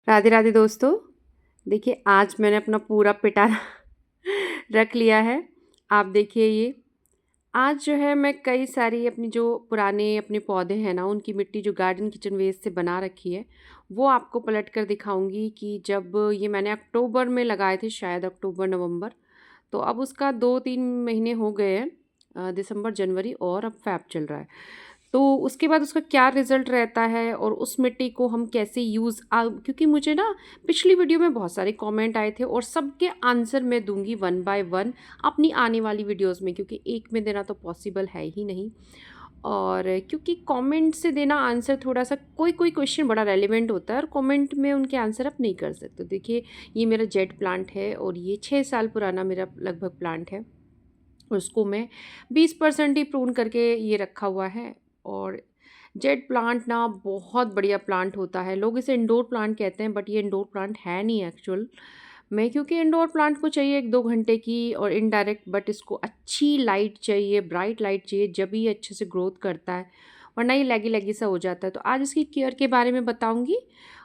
राधे राधे दोस्तों। देखिए आज मैंने अपना पूरा पिटारा रख लिया है। आप देखिए ये आज जो है मैं कई सारी अपनी जो पुराने अपने पौधे हैं ना उनकी मिट्टी जो गार्डन किचन वेस्ट से बना रखी है वो आपको पलट कर दिखाऊंगी कि जब ये मैंने अक्टूबर में लगाए थे, शायद अक्टूबर नवंबर। तो अब उसका 2-3 महीने हो गए हैं, दिसंबर जनवरी और अब फ़ैब चल रहा है। तो उसके बाद उसका क्या रिज़ल्ट रहता है और उस मिट्टी को हम कैसे क्योंकि मुझे ना पिछली वीडियो में बहुत सारे कमेंट आए थे और सबके आंसर मैं दूंगी वन बाय वन अपनी आने वाली वीडियोस में, क्योंकि एक में देना तो पॉसिबल है ही नहीं। और क्योंकि कमेंट से देना आंसर थोड़ा सा कोई कोई क्वेश्चन बड़ा रेलिवेंट होता है और कमेंट में उनके आंसर आप नहीं कर सकते। देखिए ये मेरा जेड प्लांट है और ये 6 साल पुराना मेरा लगभग प्लांट है। उसको मैं 20% ही प्रून करके ये रखा हुआ है। और जेड प्लांट ना बहुत बढ़िया प्लांट होता है। लोग इसे इंडोर प्लांट कहते हैं बट ये इंडोर प्लांट है नहीं एक्चुअल में, क्योंकि इंडोर प्लांट को चाहिए 1-2 घंटे की और इनडायरेक्ट, बट इसको अच्छी लाइट चाहिए, ब्राइट लाइट चाहिए, जब ये अच्छे से ग्रोथ करता है, वरना ये लैगी लैगी सा हो जाता है। तो आज इसकी केयर के बारे में बताऊंगी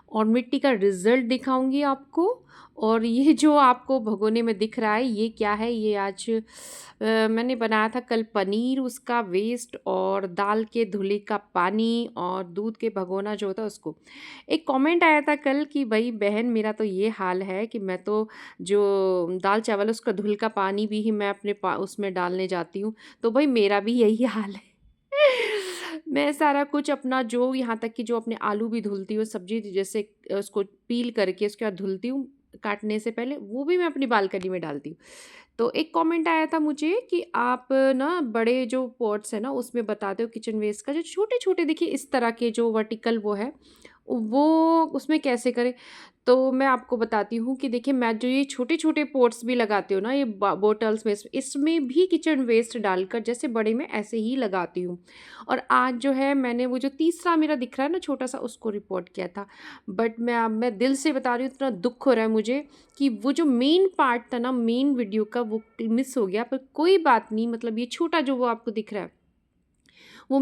और मिट्टी का रिजल्ट दिखाऊंगी आपको। और ये जो आपको भगोने में दिख रहा है ये क्या है, ये आज मैंने बनाया था कल पनीर, उसका वेस्ट और दाल के धुले का पानी और दूध के भगोना जो होता है उसको। एक कमेंट आया था कल कि भाई बहन मेरा तो ये हाल है कि मैं तो जो दाल चावल उसका धुल का पानी भी ही मैं अपने उसमें डालने जाती हूँ। तो भाई मेरा भी यही हाल है। मैं सारा कुछ अपना जो यहाँ तक कि जो अपने आलू भी धुलती हूँ, सब्जी जैसे उसको पील करके उसके बाद धुलती हूँ काटने से पहले, वो भी मैं अपनी बालकनी में डालती हूँ। तो एक कमेंट आया था मुझे कि आप ना बड़े जो पॉट्स है ना उसमें बताते हो किचन वेस्ट का, जो छोटे छोटे देखिए इस तरह के जो वर्टिकल वो है वो उसमें कैसे करें। तो मैं आपको बताती हूँ कि देखिए मैं जो ये छोटे छोटे पॉट्स भी लगाती हूँ ना, ये बोटल्स में, इसमें भी किचन वेस्ट डालकर जैसे बड़े में ऐसे ही लगाती हूँ। और आज जो है मैंने वो जो तीसरा मेरा दिख रहा है ना छोटा सा, उसको रिपोर्ट किया था। बट मैं दिल से बता रही हूँ, इतना दुख हो रहा है मुझे कि वो जो मेन पार्ट था ना मेन वीडियो का वो मिस हो गया। पर कोई बात नहीं, मतलब ये छोटा जो वो आपको दिख रहा है वो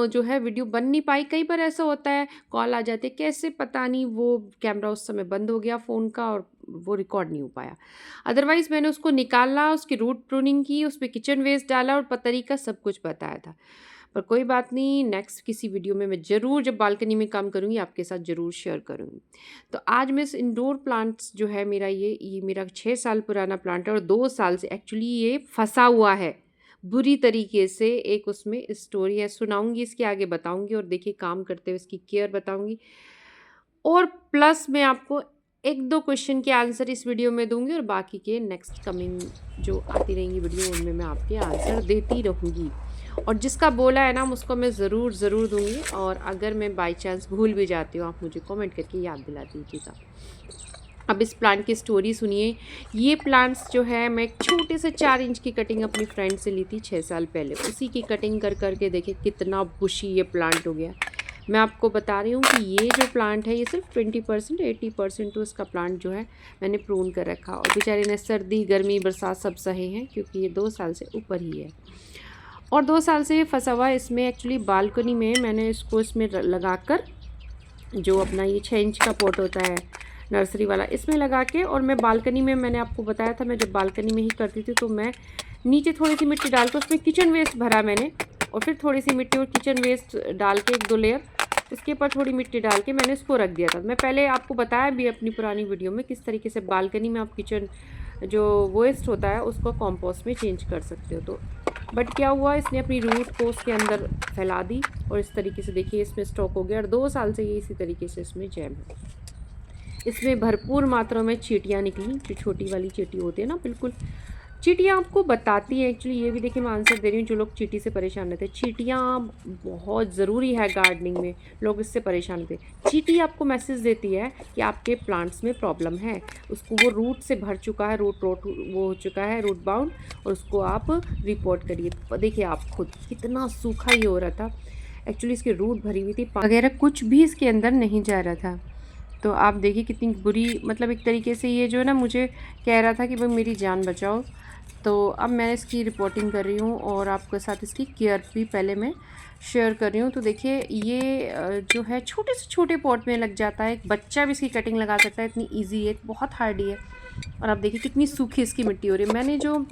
जो है वीडियो बन नहीं पाई। कई बार ऐसा होता है कॉल आ जाती है, कैसे पता नहीं वो कैमरा उस समय बंद हो गया फ़ोन का और वो रिकॉर्ड नहीं हो पाया। अदरवाइज़ मैंने उसको निकाला, उसकी रूट प्रूनिंग की, उस पे किचन वेस्ट डाला और तरीका सब कुछ बताया था। पर कोई बात नहीं, नेक्स्ट किसी वीडियो में मैं ज़रूर जब बालकनी में काम करूँगी आपके साथ ज़रूर शेयर करूँगी। तो आज मैं इस इंडोर प्लांट्स जो है मेरा ये मेरा 6 साल पुराना प्लांट है और 2 साल से एक्चुअली ये फँसा हुआ है बुरी तरीके से। एक उसमें स्टोरी है, सुनाऊंगी, इसके आगे बताऊंगी और देखिए काम करते हुए इसकी केयर बताऊंगी। और प्लस मैं आपको 1-2 क्वेश्चन के आंसर इस वीडियो में दूंगी और बाकी के नेक्स्ट कमिंग जो आती रहेंगी वीडियो उनमें मैं आपके आंसर देती रहूँगी। और जिसका बोला है नाम उसको मैं ज़रूर ज़रूर दूंगी। और अगर मैं बाई चांस भूल भी जाती हूँ आप मुझे कमेंट करके याद दिला दीजिएगा। अब इस प्लांट की स्टोरी सुनिए। ये प्लांट्स जो है मैं एक छोटे से 4 इंच की कटिंग अपनी फ्रेंड से ली थी 6 साल पहले, उसी की कटिंग कर करके देखिए कितना बुशी ये प्लांट हो गया। मैं आपको बता रही हूँ कि ये जो प्लांट है ये सिर्फ 20% 80% तो इसका प्लांट जो है मैंने प्रून कर रखा। और बेचारे ने सर्दी गर्मी बरसात सब सहे हैं क्योंकि ये 2 साल से ऊपर ही है और 2 साल से ये फंसा हुआ है इसमें। एक्चुअली बालकनी में मैंने इसको इसमें लगा कर, जो अपना ये 6 इंच का पॉट होता है नर्सरी वाला, इसमें लगा के, और मैं बालकनी में, मैंने आपको बताया था मैं जब बालकनी में ही करती थी तो मैं नीचे थोड़ी सी मिट्टी डाल के उसमें किचन वेस्ट भरा मैंने, और फिर थोड़ी सी मिट्टी और किचन वेस्ट डाल के 1-2 लेयर उसके ऊपर थोड़ी मिट्टी डाल के मैंने इसको रख दिया था। मैं पहले आपको बताया भी अपनी पुरानी वीडियो में किस तरीके से बालकनी में आप किचन जो वेस्ट होता है उसको कंपोस्ट में चेंज कर सकते हो। तो बट क्या हुआ, इसने अपनी रूट को उसके अंदर फैला दी और इस तरीके से देखिए इसमें स्टॉक हो गया और 2 साल से ये इसी तरीके से इसमें जैम है। इसमें भरपूर मात्रा में चींटियाँ निकली, जो छोटी वाली चींटी होती है ना, बिल्कुल चींटियाँ आपको बताती हैं। एक्चुअली ये भी देखिए मैं आंसर दे रही हूँ जो लोग चींटी से परेशान रहते हैं। चींटियाँ बहुत ज़रूरी है गार्डनिंग में, लोग इससे परेशान होते हैं। चींटी आपको मैसेज देती है कि आपके प्लांट्स में प्रॉब्लम है, उसको वो रूट से भर चुका है, रूट वो हो चुका है रूट बाउंड, और उसको आप रिपोर्ट करिए। देखिए आप खुद कितना सूखा ये हो रहा था, एक्चुअली इसकी रूट भरी हुई थी, वगैरह कुछ भी इसके अंदर नहीं जा रहा था। तो आप देखिए कितनी बुरी, मतलब एक तरीके से ये जो है ना मुझे कह रहा था कि भाई मेरी जान बचाओ। तो अब मैं इसकी रिपोर्टिंग कर रही हूँ और आपके साथ इसकी केयर भी पहले मैं शेयर कर रही हूँ। तो देखिए ये जो है छोटे से छोटे पॉट में लग जाता है, एक बच्चा भी इसकी कटिंग लगा सकता है, इतनी ईजी है, बहुत हार्डी है। और आप देखिए कितनी सूखी इसकी मिट्टी हो रही है। मैंने जो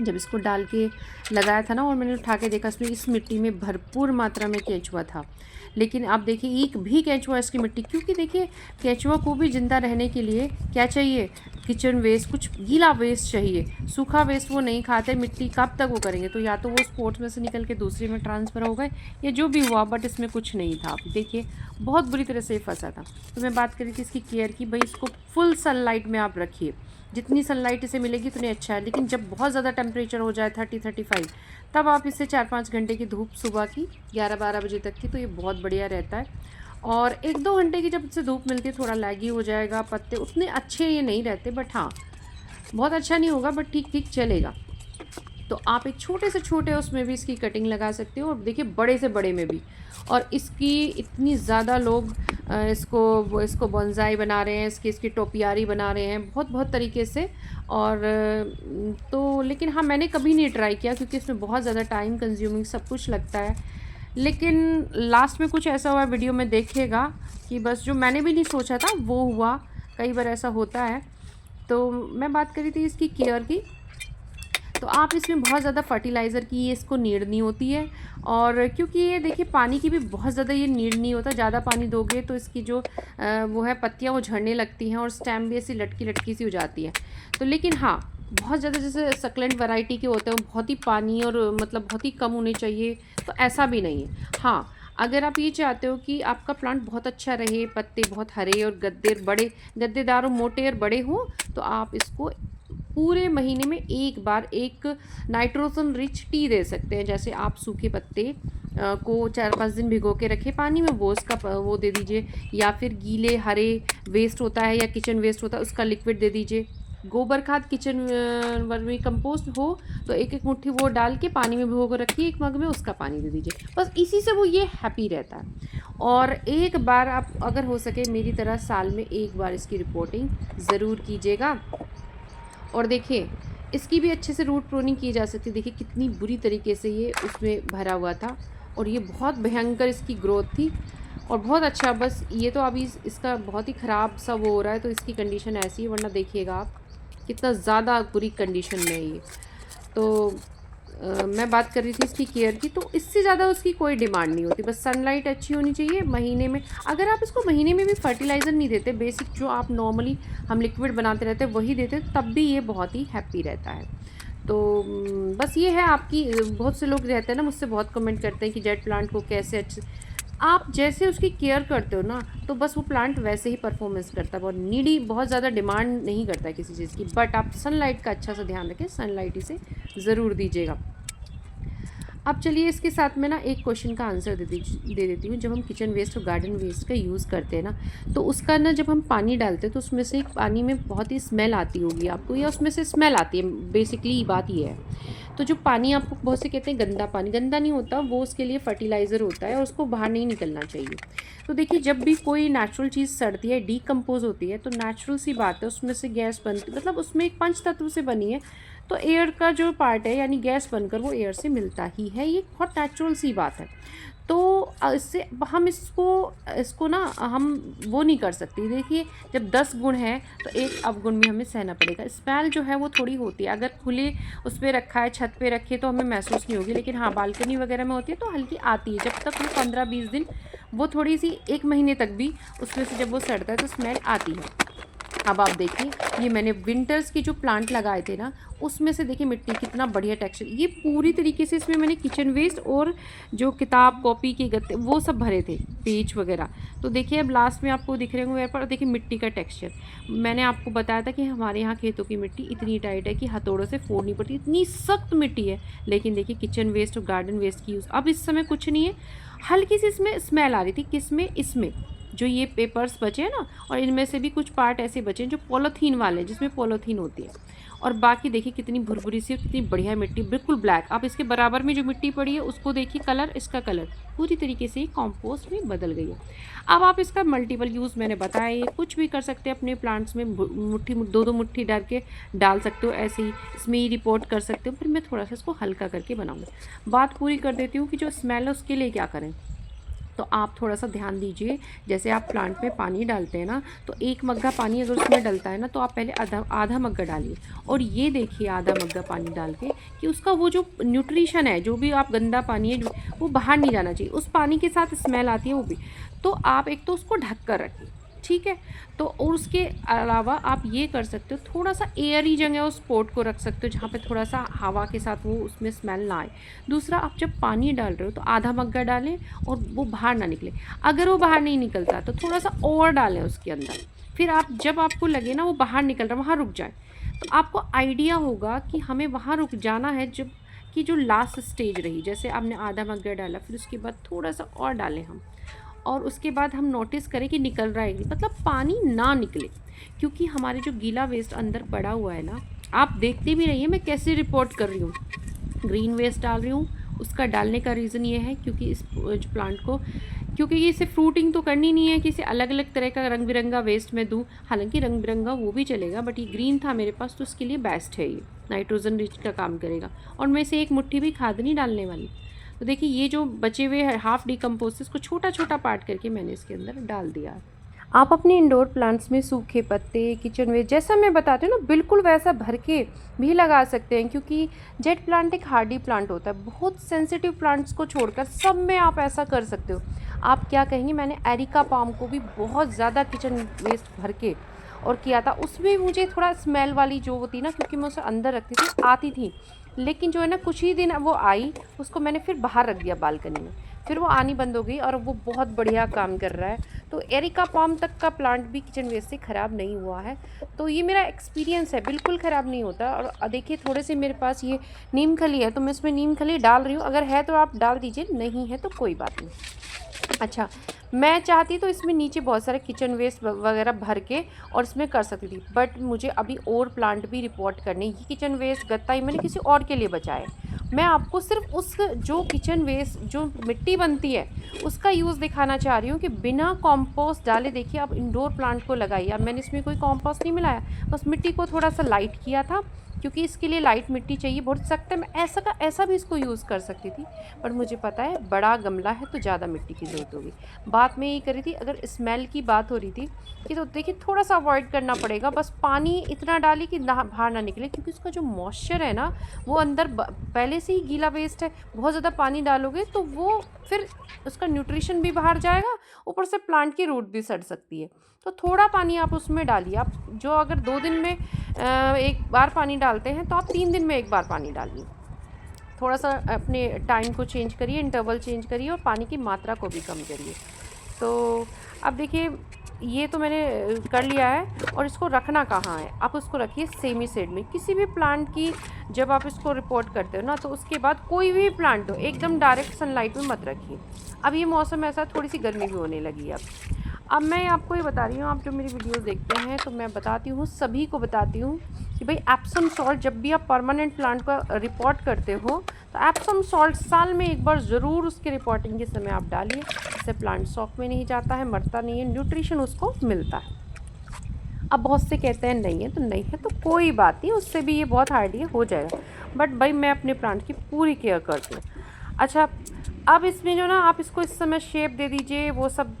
जब इसको डाल के लगाया था ना और मैंने उठा के देखा, इसमें इस मिट्टी में भरपूर मात्रा में केंचुआ था, लेकिन आप देखिए एक भी केंचुआ इसकी मिट्टी, क्योंकि देखिए केंचुआ को भी ज़िंदा रहने के लिए क्या चाहिए, किचन वेस्ट, कुछ गीला वेस्ट चाहिए, सूखा वेस्ट वो नहीं खाते, मिट्टी कब तक वो करेंगे। तो या तो वो स्पोर्ट्स में से निकल के दूसरे में ट्रांसफ़र हो गए या जो भी हुआ, बट इसमें कुछ नहीं था। आप देखिए बहुत बुरी तरह से फंसा था। तो मैं बात करी थी इसकी केयर की, भाई इसको फुल सनलाइट में आप रखिए, जितनी सनलाइट इसे मिलेगी उतनी अच्छा है। लेकिन जब बहुत ज़्यादा टेम्परेचर हो जाए 30-35, तब आप इसे 4-5 घंटे की धूप सुबह की 11-12 बजे तक की, तो ये बहुत बढ़िया रहता है। और 1-2 घंटे की जब इसे धूप मिलती है थोड़ा लैगी हो जाएगा, पत्ते उतने अच्छे ये नहीं रहते, बट हाँ बहुत अच्छा नहीं होगा, बट ठीक ठीक चलेगा। तो आप एक छोटे से छोटे उसमें भी इसकी कटिंग लगा सकते हो, और देखिए बड़े से बड़े में भी। और इसकी इतनी ज़्यादा लोग इसको बोनसाई बना रहे हैं, इसकी टोपियारी बना रहे हैं, बहुत बहुत तरीके से। और तो लेकिन हाँ मैंने कभी नहीं ट्राई किया, क्योंकि इसमें बहुत ज़्यादा टाइम कंज्यूमिंग सब कुछ लगता है। लेकिन लास्ट में कुछ ऐसा हुआ वीडियो में देखिएगा कि बस जो मैंने भी नहीं सोचा था वो हुआ, कई बार ऐसा होता है। तो मैं बात करी थी इसकी केयर की, तो आप इसमें बहुत ज़्यादा फर्टिलाइज़र की ये इसको नीड नहीं होती है। और क्योंकि ये देखिए पानी की भी बहुत ज़्यादा ये नीड नहीं होता, ज़्यादा पानी दोगे तो इसकी जो वो है पत्तियाँ वो झड़ने लगती हैं और स्टेम भी ऐसी लटकी लटकी सी हो जाती है। तो लेकिन हाँ बहुत ज़्यादा जैसे सक्लेंट वैरायटी के होते हैं वो बहुत ही पानी और मतलब बहुत ही कम होने चाहिए, तो ऐसा भी नहीं है। हाँ अगर आप ये चाहते हो कि आपका प्लांट बहुत अच्छा रहे, पत्ते बहुत हरे और गद्देदार और मोटे और बड़े हों, तो आप इसको पूरे महीने में एक बार एक नाइट्रोजन रिच टी दे सकते हैं। जैसे आप सूखे पत्ते को 4-5 दिन भिगो के रखे पानी में, वो उसका वो दे दीजिए, या फिर गीले हरे वेस्ट होता है या किचन वेस्ट होता है उसका लिक्विड दे दीजिए। गोबर खाद किचन वर्मी कंपोस्ट हो तो एक एक मुट्ठी वो डाल के पानी में भिगो कर रखिए, एक मग में उसका पानी दे दीजिए, बस इसी से वो ये हैप्पी रहता है। और एक बार आप अगर हो सके मेरी तरह साल में एक बार इसकी रिपोर्टिंग ज़रूर कीजिएगा। और देखिए इसकी भी अच्छे से रूट प्रोनिंग की जा सकती है। देखिए कितनी बुरी तरीके से ये उसमें भरा हुआ था और ये बहुत भयंकर इसकी ग्रोथ थी और बहुत अच्छा। बस ये तो अभी इसका बहुत ही ख़राब सा वो हो रहा है, तो इसकी कंडीशन ऐसी है, वरना देखिएगा आप कितना ज़्यादा बुरी कंडीशन में है ये। तो मैं बात कर रही थी इसकी केयर की, तो इससे ज़्यादा उसकी कोई डिमांड नहीं होती, बस सनलाइट अच्छी होनी चाहिए। महीने में अगर आप इसको महीने में भी फर्टिलाइज़र नहीं देते, बेसिक जो आप नॉर्मली हम लिक्विड बनाते रहते हैं वही देते, तब भी ये बहुत ही हैप्पी रहता है। तो बस ये है आपकी, बहुत से लोग रहते हैं ना मुझसे बहुत कमेंट करते हैं कि जेट प्लांट को कैसे अच्छे, आप जैसे उसकी केयर करते हो ना तो बस वो प्लांट वैसे ही परफॉर्मेंस करता है। बहुत नीडी, बहुत ज़्यादा डिमांड नहीं करता है किसी चीज़ की, बट आप सनलाइट का अच्छा सा ध्यान रखें, सनलाइट इसे ज़रूर दीजिएगा। अब चलिए इसके साथ में ना एक क्वेश्चन का आंसर दे देती हूँ। जब हम किचन वेस्ट और गार्डन वेस्ट का यूज़ करते हैं ना, तो उसका ना जब हम पानी डालते हैं तो उसमें से पानी में बहुत ही स्मेल आती होगी आपको, या उसमें से स्मेल आती है, बेसिकली बात ये है। तो जो पानी आपको बहुत से कहते हैं गंदा पानी, गंदा नहीं होता वो, उसके लिए फर्टिलाइज़र होता है और उसको बाहर नहीं निकलना चाहिए। तो देखिए जब भी कोई नेचुरल चीज़ सड़ती है, डीकम्पोज होती है, तो नेचुरल सी बात है उसमें से गैस बनती, मतलब उसमें एक पंच तत्व से बनी है, तो एयर का जो पार्ट है यानी गैस बनकर वो एयर से मिलता ही है, ये बहुत नेचुरल सी बात है। तो इससे हम इसको ना हम वो नहीं कर सकते। देखिए जब 10 गुण हैं तो एक अवगुण भी हमें सहना पड़ेगा। स्मेल जो है वो थोड़ी होती है, अगर खुले उस पर रखा है, छत पे रखे तो हमें महसूस नहीं होगी, लेकिन हाँ बालकनी वगैरह में होती है तो हल्की आती है। जब तक वो 15-20 दिन, वो थोड़ी सी 1 महीने तक भी उसमें से जब वो सड़ता है तो स्मेल आती है। अब आप देखिए ये मैंने विंटर्स के जो प्लांट लगाए थे ना, उसमें से देखिए मिट्टी कितना बढ़िया टेक्सचर, ये पूरी तरीके से इसमें मैंने किचन वेस्ट और जो किताब कॉपी के गत्ते वो सब भरे थे, पेज वगैरह। तो देखिए अब लास्ट में आपको दिख रहे होंगे मेरे पर, देखिए मिट्टी का टेक्सचर। मैंने आपको बताया था कि हमारे यहाँ खेतों की मिट्टी इतनी टाइट है कि हथौड़ों से फोड़नी पड़ती, इतनी सख्त मिट्टी है। लेकिन देखिए किचन वेस्ट और गार्डन वेस्ट की यूज़ अब इस समय कुछ नहीं है, हल्की सी इसमें स्मेल आ रही थी, किस में, इसमें जो ये पेपर्स बचे हैं ना, और इनमें से भी कुछ पार्ट ऐसे बचे हैं जो पॉलीथीन वाले हैं, जिसमें पॉलीथीन होती है। और बाकी देखिए कितनी भुरभुरी सी, कितनी बढ़िया मिट्टी, बिल्कुल ब्लैक। आप इसके बराबर में जो मिट्टी पड़ी है उसको देखिए, कलर, इसका कलर पूरी तरीके से कंपोस्ट में बदल गई है। अब आप इसका मल्टीपल यूज़ मैंने बताया, ये कुछ भी कर सकते हैं अपने प्लांट्स में, मुट्ठी 2-2 मुट्ठी डाल के डाल सकते हो, ऐसे ही इसमें ही रिपोर्ट कर सकते हो। फिर मैं थोड़ा सा इसको हल्का करके बनाऊँगी। बात पूरी कर देती हूँ कि जो स्मेल है उसके लिए क्या करें। तो आप थोड़ा सा ध्यान दीजिए, जैसे आप प्लांट में पानी डालते हैं ना, तो 1 मग्गा पानी अगर उसमें डलता है ना, तो आप पहले आधा मग्गा डालिए। और ये देखिए आधा मग्गा पानी डाल के कि उसका वो जो न्यूट्रिशन है, जो भी आप गंदा पानी है वो बाहर नहीं जाना चाहिए, उस पानी के साथ स्मेल आती है वो भी। तो आप एक तो उसको ढक कर रखिए, ठीक है। तो और उसके अलावा आप ये कर सकते हो, थोड़ा सा एयरी जगह उस पॉट को रख सकते हो जहाँ पे थोड़ा सा हवा के साथ वो उसमें स्मेल ना आए। दूसरा, आप जब पानी डाल रहे हो तो आधा मग्गा डालें और वो बाहर ना निकले। अगर वो बाहर नहीं निकलता तो थोड़ा सा और डालें उसके अंदर। फिर आप जब आपको लगे ना वो बाहर निकल रहा है, वहाँ रुक जाए। तो आपको आइडिया होगा कि हमें वहाँ रुक जाना है, जब कि जो लास्ट स्टेज रही, जैसे आपने आधा मग्गा डाला, फिर उसके बाद थोड़ा सा और डालें हम, और उसके बाद हम नोटिस करें कि निकल रहा है, मतलब पानी ना निकले, क्योंकि हमारे जो गीला वेस्ट अंदर पड़ा हुआ है ना, आप देखते भी रहिए मैं कैसे रिपोर्ट कर रही हूँ। ग्रीन वेस्ट डाल रही हूँ, उसका डालने का रीज़न ये है क्योंकि इस जो प्लांट को, क्योंकि ये इसे फ्रूटिंग तो करनी नहीं है कि इसे अलग अलग तरह का रंग बिरंगा वेस्ट मैं दूँ। हालांकि रंग बिरंगा वो भी चलेगा, बट ये ग्रीन था मेरे पास तो इसके लिए बेस्ट है, ये नाइट्रोजन रिच का काम करेगा। और मैं इसे 1 मुट्ठी भी खाद नहीं डालने वाली। तो देखिए ये जो बचे हुए हाफ डिकम्पोज, इसको छोटा छोटा पार्ट करके मैंने इसके अंदर डाल दिया। आप अपने इंडोर प्लांट्स में सूखे पत्ते, किचन वेस्ट, जैसा मैं बताती हूँ ना, बिल्कुल वैसा भर के भी लगा सकते हैं, क्योंकि जेट प्लांट एक हार्डी प्लांट होता है। बहुत सेंसिटिव प्लांट्स को छोड़कर सब में आप ऐसा कर सकते हो। आप क्या कहेंगे, मैंने एरिका पाम को भी बहुत ज़्यादा किचन वेस्ट भर के और किया था। उसमें मुझे थोड़ा स्मेल वाली जो होती ना, क्योंकि मैं उसे अंदर रखती थी, आती थी, लेकिन जो है ना कुछ ही दिन वो आई, उसको मैंने फिर बाहर रख दिया बालकनी में, फिर वो आनी बंद हो गई और वो बहुत बढ़िया काम कर रहा है। तो एरिका पाम तक का प्लांट भी किचन वेस्ट से ख़राब नहीं हुआ है। तो ये मेरा एक्सपीरियंस है, बिल्कुल ख़राब नहीं होता। और देखिए थोड़े से मेरे पास ये नीम खली है, तो मैं इसमें नीम खली डाल रही हूँ। अगर है तो आप डाल दीजिए, नहीं है तो कोई बात नहीं। अच्छा, मैं चाहती तो इसमें नीचे बहुत सारे किचन वेस्ट वगैरह भर के और इसमें कर सकती थी, बट मुझे अभी और प्लांट भी रिपोर्ट करने। ये किचन वेस्ट गत्ता ही मैंने किसी और के लिए बचाया है। मैं आपको सिर्फ उस जो किचन वेस्ट जो मिट्टी बनती है उसका यूज़ दिखाना चाह रही हूँ कि बिना कॉम्पोस्ट डाले देखिए आप इंडोर प्लांट को लगाइए। अब मैंने इसमें कोई कॉम्पोस्ट नहीं मिलाया, बस मिट्टी को थोड़ा सा लाइट किया था, क्योंकि इसके लिए लाइट मिट्टी चाहिए। बहुत सख्त है, मैं ऐसा का ऐसा भी इसको यूज़ कर सकती थी, पर मुझे पता है बड़ा गमला है तो ज़्यादा मिट्टी की ज़रूरत होगी। बात मैं ये कर रही थी, अगर स्मेल की बात हो रही थी कि तो देखिए थोड़ा सा अवॉइड करना पड़ेगा। बस पानी इतना डालिए कि बाहर ना निकले, क्योंकि उसका जो मॉइस्चर है ना वो अंदर पहले से ही गीला वेस्ट है। बहुत ज़्यादा पानी डालोगे तो वो फिर उसका न्यूट्रिशन भी बाहर जाएगा, ऊपर से प्लांट की रूट भी सड़ सकती है। तो थोड़ा पानी आप उसमें डालिए। आप जो अगर 2 दिन में 1 बार पानी डालते हैं, तो आप 3 दिन में 1 बार पानी डालिए। थोड़ा सा अपने टाइम को चेंज करिए, इंटरवल चेंज करिए और पानी की मात्रा को भी कम करिए। तो अब देखिए ये तो मैंने कर लिया है। और इसको रखना कहाँ है, आप उसको रखिए सेमी शेड में। किसी भी प्लांट की जब आप इसको रिपोर्ट करते हो ना, तो उसके बाद कोई भी प्लांट हो एकदम डायरेक्ट सनलाइट में मत रखिए। अब ये मौसम ऐसा, थोड़ी सी गर्मी भी होने लगी है अब मैं आपको ये बता रही हूँ, आप जो मेरी वीडियोस देखते हैं तो मैं बताती हूँ, सभी को बताती हूँ कि भाई एप्सम सॉल्ट, जब भी आप परमानेंट प्लांट का रिपोर्ट करते हो तो एप्सम सॉल्ट साल में 1 बार ज़रूर उसके रिपोर्टिंग के समय आप डालिए। इससे प्लांट शॉक में नहीं जाता है, मरता नहीं है, न्यूट्रिशन उसको मिलता है। अब बहुत से कहते हैं नहीं है, तो नहीं है तो कोई बात नहीं, उससे भी ये बहुत हार्डी हो जाएगा। बट भाई मैं अपने प्लांट की पूरी केयर करती हूँ। अच्छा, अब इसमें जो ना आप इसको इस समय शेप दे दीजिए, वो सब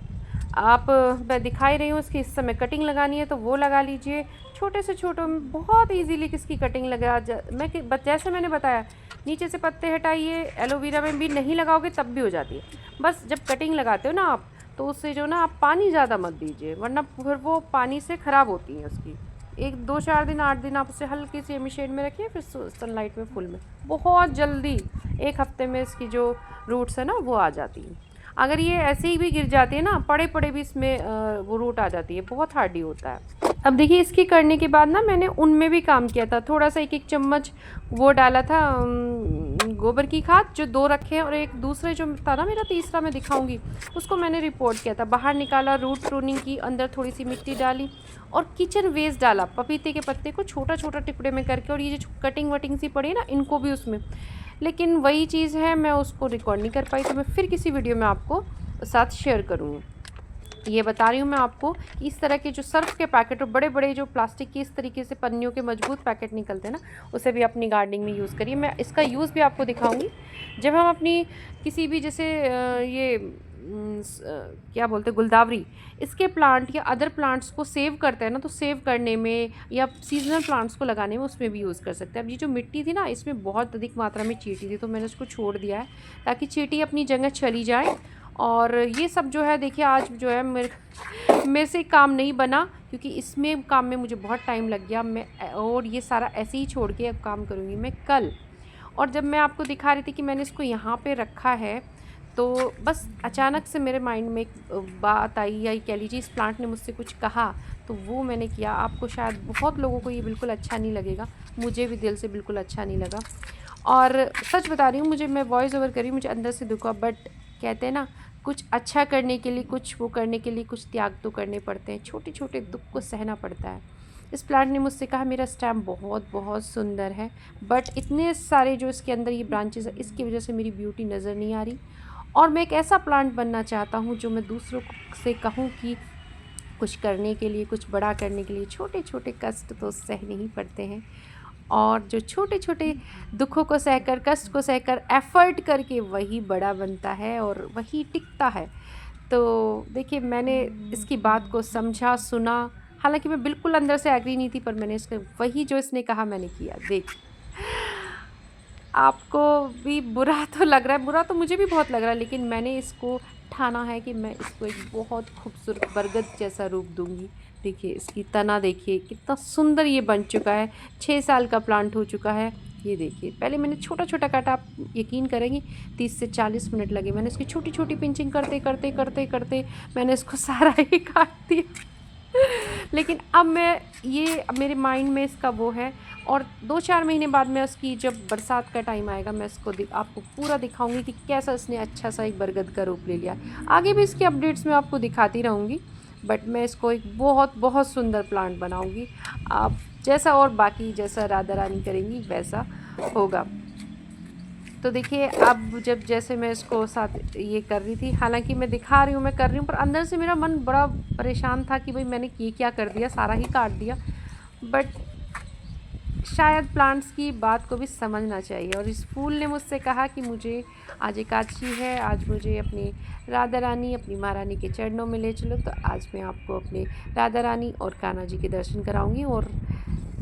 आप मैं दिखा ही रही हूँ। इसकी इस समय कटिंग लगानी है तो वो लगा लीजिए। छोटे से छोटे बहुत इजीली किसकी कटिंग लगा मैं जैसे मैंने बताया, नीचे से पत्ते हटाइए। एलोवेरा में भी नहीं लगाओगे तब भी हो जाती है। बस जब कटिंग लगाते हो ना आप, तो उससे जो ना आप पानी ज़्यादा मत दीजिए, वरना फिर वो पानी से ख़राब होती है उसकी। 1 2 4 दिन 8 दिन आप उसे हल्की सी सेमी शेड में रखिए, फिर सनलाइट में फुल में, बहुत जल्दी 1 हफ्ते में इसकी जो रूट्स है ना वो आ जाती है। अगर ये ऐसे ही भी गिर जाती है ना, पड़े पड़े भी इसमें वो रूट आ जाती है, बहुत हार्डी होता है। अब देखिए इसकी करने के बाद ना मैंने उनमें भी काम किया था। थोड़ा सा 1 1 चम्मच वो डाला था गोबर की खाद जो 2 रखे हैं, और एक दूसरे जो था ना मेरा तीसरा मैं दिखाऊंगी, उसको मैंने रिपोर्ट किया था, बाहर निकाला, रूट प्रूनिंग की, अंदर थोड़ी सी मिट्टी डाली और किचन वेस्ट डाला, पपीते के पत्ते को छोटा छोटा टुकड़े में करके, और ये जो कटिंग वटिंग सी पड़ी है ना इनको भी उसमें। लेकिन वही चीज़ है, मैं उसको रिकॉर्ड नहीं कर पाई, तो मैं फिर किसी वीडियो में आपको साथ शेयर करूँगी। ये बता रही हूँ मैं आपको कि इस तरह के जो सर्फ के पैकेट और बड़े बड़े जो प्लास्टिक की इस तरीके से पन्नियों के मजबूत पैकेट निकलते हैं ना, उसे भी अपनी गार्डनिंग में यूज़ करिए। मैं इसका यूज़ भी आपको दिखाऊंगी। जब हम अपनी किसी भी जैसे क्या बोलते हैं, गुलदावरी, इसके प्लांट या अदर प्लांट्स को सेव करते हैं ना, तो सेव करने में या सीजनल प्लांट्स को लगाने में उसमें भी यूज़ कर सकते हैं। अब ये जो मिट्टी थी ना, इसमें बहुत अधिक मात्रा में चींटी थी, तो मैंने उसको छोड़ दिया है ताकि चींटी अपनी जगह चली जाए। और ये सब जो है देखिए, आज जो है मेरे से काम नहीं बना, क्योंकि इसमें काम में मुझे बहुत टाइम लग गया। मैं और ये सारा ऐसे ही छोड़ के अब काम करूँगी मैं कल। और जब मैं आपको दिखा रही थी कि मैंने इसको यहाँ पे रखा है, तो बस अचानक से मेरे माइंड में एक बात आई, या कह लीजिए इस प्लांट ने मुझसे कुछ कहा, तो वो मैंने किया। आपको शायद बहुत लोगों को ये बिल्कुल अच्छा नहीं लगेगा, मुझे भी दिल से बिल्कुल अच्छा नहीं लगा। और सच बता रही हूँ, मैं वॉइस ओवर करी, मुझे अंदर से दुख हुआ, बट कहते हैं ना, कुछ अच्छा करने के लिए, कुछ वो करने के लिए कुछ त्याग तो करने पड़ते हैं, छोटे छोटे दुख को सहना पड़ता है। इस प्लांट ने मुझसे कहा मेरा स्टेम बहुत बहुत सुंदर है, बट इतने सारे जो इसके अंदर ये ब्रांचेस है, इसकी वजह से मेरी ब्यूटी नज़र नहीं आ रही। और मैं एक ऐसा प्लांट बनना चाहता हूँ जो मैं दूसरों से कहूँ कि कुछ करने के लिए, कुछ बड़ा करने के लिए छोटे छोटे कष्ट तो सहने ही पड़ते हैं। और जो छोटे छोटे दुखों को सहकर, कष्ट को सहकर, एफ़र्ट करके वही बड़ा बनता है और वही टिकता है। तो देखिए, मैंने इसकी बात को समझा, सुना, हालाँकि मैं बिल्कुल अंदर से एग्री नहीं थी, पर मैंने इसके वही जो इसने कहा मैंने किया। आपको भी बुरा तो लग रहा है, बुरा तो मुझे भी बहुत लग रहा है, लेकिन मैंने इसको ठाना है कि मैं इसको एक बहुत खूबसूरत बरगद जैसा रूप दूंगी। देखिए इसकी तना, देखिए कितना सुंदर ये बन चुका है। 6 साल का प्लांट हो चुका है। ये देखिए, पहले मैंने छोटा छोटा काटा, आप यकीन करेंगी 30 से 40 मिनट लगे मैंने इसकी छोटी छोटी पिंचिंग करते करते करते करते, मैंने इसको सारा ही काट दिया। लेकिन अब अब मेरे माइंड में इसका वो है, और 2-4 महीने बाद में उसकी, जब बरसात का टाइम आएगा, मैं इसको आपको पूरा दिखाऊंगी कि कैसा इसने अच्छा सा एक बरगद का रूप ले लिया। आगे भी इसकी अपडेट्स मैं आपको दिखाती रहूँगी, बट मैं इसको एक बहुत बहुत सुंदर प्लांट बनाऊँगी। आप जैसा, और बाकी जैसा राधा रानी करेंगी वैसा होगा। तो देखिए, अब जब जैसे मैं इसको साथ ये कर रही थी, हालांकि मैं दिखा रही हूँ, मैं कर रही हूँ, पर अंदर से मेरा मन बड़ा परेशान था कि भाई मैंने ये क्या कर दिया, सारा ही काट दिया। बट शायद प्लांट्स की बात को भी समझना चाहिए। और इस फूल ने मुझसे कहा कि मुझे आज एकादशी है, आज मुझे अपनी राधा रानी, अपनी महारानी के चरणों में ले चलो। तो आज मैं आपको अपने राधा रानी और कान्हा जी के दर्शन कराऊंगी, और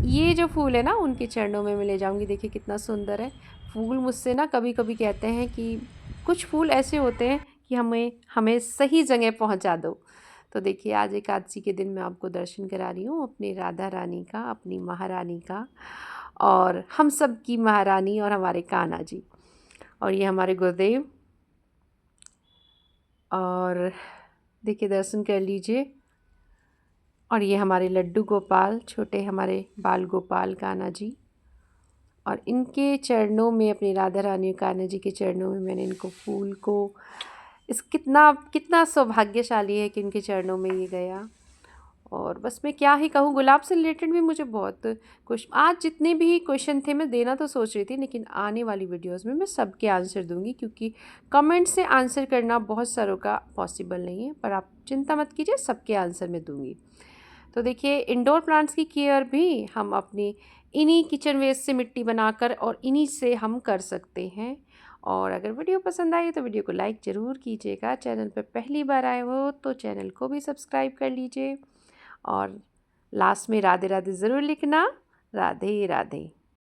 ये जो फूल है ना, उनके चरणों में मैं ले जाऊंगी। देखिए कितना सुंदर है फूल। मुझसे ना कभी कभी कहते हैं कि कुछ फूल ऐसे होते हैं कि हमें हमें सही जगह पहुंचा दो। तो देखिए, आज एकादशी के दिन मैं आपको दर्शन करा रही हूँ अपनी राधा रानी का, अपनी महारानी का, और हम सब की महारानी और हमारे कान्हा जी, और ये हमारे गुरुदेव। और देखिए, दर्शन कर लीजिए। और ये हमारे लड्डू गोपाल, छोटे हमारे बाल गोपाल कान्हा जी, और इनके चरणों में, अपनी राधा रानी कान्हा जी के चरणों में मैंने इनको फूल को, इस कितना कितना सौभाग्यशाली है कि इनके चरणों में ये गया। और बस मैं क्या ही कहूँ, गुलाब से रिलेटेड भी मुझे बहुत कुछ, आज जितने भी क्वेश्चन थे मैं देना तो सोच रही थी, लेकिन आने वाली वीडियोस में मैं सबके आंसर दूंगी, क्योंकि कमेंट से आंसर करना बहुत सारों का पॉसिबल नहीं है। पर आप चिंता मत कीजिए, सबके आंसर मैं दूंगी। तो देखिए, इंडोर प्लांट्स की केयर भी हम अपनी इन्हीं किचन वेस्ट से मिट्टी बनाकर और इन्हीं से हम कर सकते हैं। और अगर वीडियो पसंद आई तो वीडियो को लाइक ज़रूर कीजिएगा। चैनल पर पहली बार आए हो तो चैनल को भी सब्सक्राइब कर लीजिए, और लास्ट में राधे राधे ज़रूर लिखना। राधे राधे।